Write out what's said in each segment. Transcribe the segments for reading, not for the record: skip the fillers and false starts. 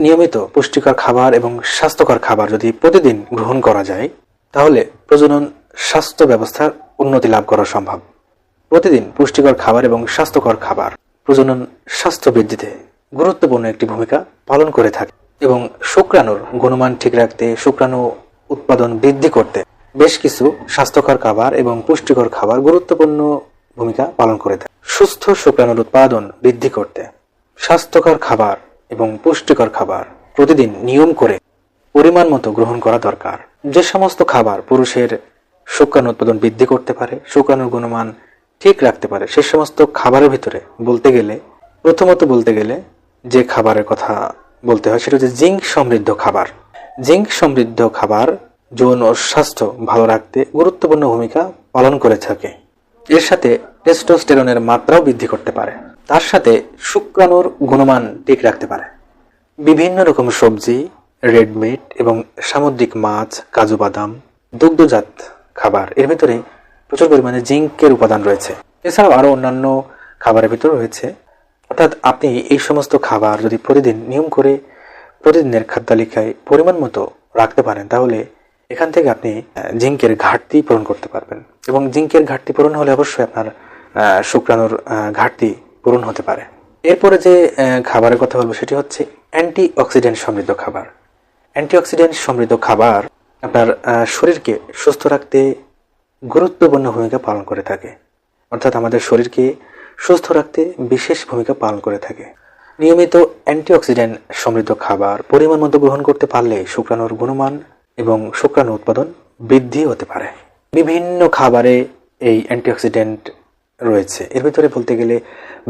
নিয়মিত পুষ্টিকর খাবার এবং স্বাস্থ্যকর খাবার যদি প্রতিদিন গ্রহণ করা যায়, তাহলে প্রজনন স্বাস্থ্য ব্যবস্থার উন্নতি লাভ করা সম্ভব। প্রতিদিন পুষ্টিকর খাবার এবং স্বাস্থ্যকর খাবার প্রজনন স্বাস্থ্য বৃদ্ধিতে গুরুত্বপূর্ণ একটি ভূমিকা পালন করে থাকে এবং শুক্রাণুর গুণমান ঠিক রাখতে, শুক্রাণু উৎপাদন বৃদ্ধি করতে বেশ কিছু স্বাস্থ্যকর খাবার এবং পুষ্টিকর খাবার গুরুত্বপূর্ণ ভূমিকা পালন করে থাকে। সুস্থ শুক্রাণুর উৎপাদন বৃদ্ধি করতে স্বাস্থ্যকর খাবার এবং পুষ্টিকর খাবার প্রতিদিন নিয়ম করে পরিমাণ মতো গ্রহণ করা দরকার। যে সমস্ত খাবার পুরুষের শুক্রাণু উৎপাদন বৃদ্ধি করতে পারে, শুক্রাণুর গুণমান ঠিক রাখতে পারে, সে সমস্ত খাবারের ভিতরে প্রথমত বলতে গেলে যে খাবারের কথা বলতে হয় সেটা হচ্ছে জিঙ্ক সমৃদ্ধ খাবার। জিঙ্ক সমৃদ্ধ খাবার যৌন স্বাস্থ্য ভালো রাখতে গুরুত্বপূর্ণ ভূমিকা পালন করে থাকে। এর সাথে টেস্টোস্টেরনের মাত্রাও বৃদ্ধি করতে পারে, তার সাথে শুক্রাণুর গুণমান ঠিক রাখতে পারে। বিভিন্ন রকম সবজি, রেড মিট এবং সামুদ্রিক মাছ, কাজু বাদাম, দুগ্ধজাত খাবার, এর ভিতরে প্রচুর পরিমাণে জিঙ্কের উপাদান রয়েছে। এছাড়াও আরও অন্যান্য খাবারের ভিতরে রয়েছে। অর্থাৎ আপনি এই সমস্ত খাবার যদি প্রতিদিন নিয়ম করে প্রতিদিনের খাদ্য তালিকায় পরিমাণ মতো রাখতে পারেন, তাহলে এখান থেকে আপনি জিঙ্কের ঘাটতি পূরণ করতে পারবেন। এবং জিঙ্কের ঘাটতি পূরণ হলে অবশ্যই আপনার শুক্রাণুর ঘাটতি পূরণ হতে পারে। এরপরে যে খাবারের কথা বলবো সেটি হচ্ছে অ্যান্টিঅক্সিডেন্ট সমৃদ্ধ খাবার। অ্যান্টিঅক্সিডেন্ট সমৃদ্ধ খাবার আপনার শরীরকে সুস্থ রাখতে গুরুত্বপূর্ণ ভূমিকা পালন করে থাকে। অর্থাৎ আমাদের শরীরকে সুস্থ রাখতে বিশেষ ভূমিকা পালন করে থাকে। নিয়মিত অ্যান্টিঅক্সিডেন্ট সমৃদ্ধ খাবার পরিমাণ মতো গ্রহণ করতে পারলে শুক্রাণুর গুণমান এবং শুক্রাণু উৎপাদন বৃদ্ধি হতে পারে। বিভিন্ন খাবারে এই অ্যান্টিঅক্সিডেন্ট রয়েছে। এর ভিতরে বলতে গেলে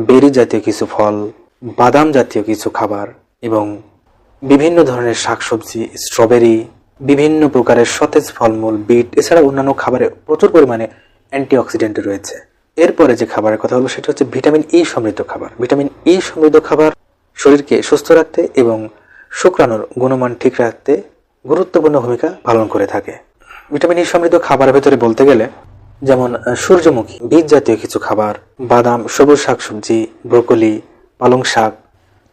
বেরি জাতীয় কিছু ফল, বাদাম জাতীয় কিছু খাবার এবং বিভিন্ন ধরনের শাকসবজি, স্ট্রবেরি, বিভিন্ন প্রকারের সতেজ ফলমূল, বিট, এছাড়া অন্যান্য খাবারে প্রচুর পরিমাণে অ্যান্টিঅক্সিডেন্ট রয়েছে। এরপরে যে খাবারের কথা বলবো সেটা হচ্ছে ভিটামিন ই সমৃদ্ধ খাবার। ভিটামিন ই সমৃদ্ধ খাবার শরীরকে সুস্থ রাখতে এবং শুক্রাণুর গুণমান ঠিক রাখতে গুরুত্বপূর্ণ ভূমিকা পালন করে থাকে। ভিটামিন ই সমৃদ্ধ খাবারের ভেতরে বলতে গেলে যেমন সূর্যমুখী, বীজ জাতীয় কিছু খাবার, বাদাম, সবুজ শাকসবজি, ব্রোকলি, পালং শাক,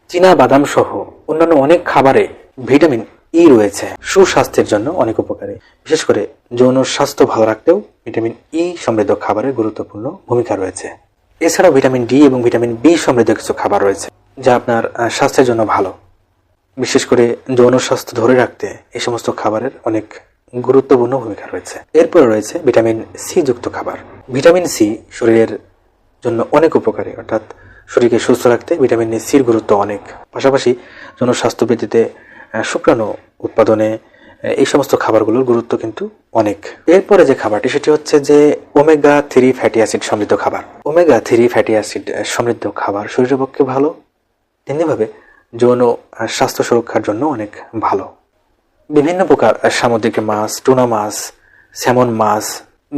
চীনা বাদাম সহ অন্যান্য অনেক খাবারে ভিটামিন ই রয়েছে। সুস্বাস্থ্যের জন্য অনেক উপকারী। বিশেষ করে যৌন স্বাস্থ্য ভালো রাখতেও ভিটামিন ই সমৃদ্ধ খাবারের গুরুত্বপূর্ণ ভূমিকা রয়েছে। এছাড়াও ভিটামিন ডি এবং ভিটামিন বি সমৃদ্ধ কিছু খাবার রয়েছে যা আপনার স্বাস্থ্যের জন্য ভালো। বিশেষ করে যৌন স্বাস্থ্য ধরে রাখতে এই সমস্ত খাবারের অনেক গুরুত্বপূর্ণ ভূমিকা রয়েছে। এরপরে রয়েছে ভিটামিন সি যুক্ত খাবার। ভিটামিন সি শরীরের জন্য অনেক উপকারী। অর্থাৎ শরীরকে সুস্থ রাখতে ভিটামিন সির গুরুত্ব অনেক। পাশাপাশি যৌন স্বাস্থ্য বৃদ্ধিতে, শুক্রাণু উৎপাদনে এই সমস্ত খাবারগুলোর গুরুত্ব কিন্তু অনেক। এরপরে যে খাবারটি সেটি হচ্ছে যে ওমেগা 3 ফ্যাটি অ্যাসিড সমৃদ্ধ খাবার। ওমেগা 3 ফ্যাটি অ্যাসিড সমৃদ্ধ খাবার শরীরের পক্ষে ভালো, তেমনিভাবে যৌন স্বাস্থ্য সুরক্ষার জন্য অনেক ভালো। বিভিন্ন প্রকার সামুদ্রিক মাছ, টুনা মাছ, স্যামন মাছ,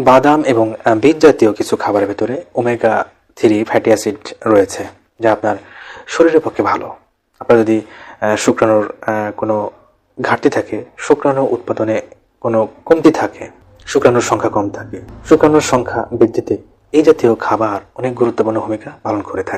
বাদাম এবং বীজ জাতীয় কিছু খাবারের ভিতরে ওমেগা 3 ফ্যাটি অ্যাসিড রয়েছে যা আপনার শরীরের পক্ষে ভালো। আপনার যদি শুক্রাণুর কোনো ঘাটতি থাকে, শুক্রাণু উৎপাদনে কোনো কমতি থাকে, শুক্রাণুর সংখ্যা কম থাকে, শুক্রাণুর সংখ্যা বৃদ্ধিতে এই জাতীয় খাবার অনেক গুরুত্বপূর্ণ ভূমিকা পালন করে থাকে।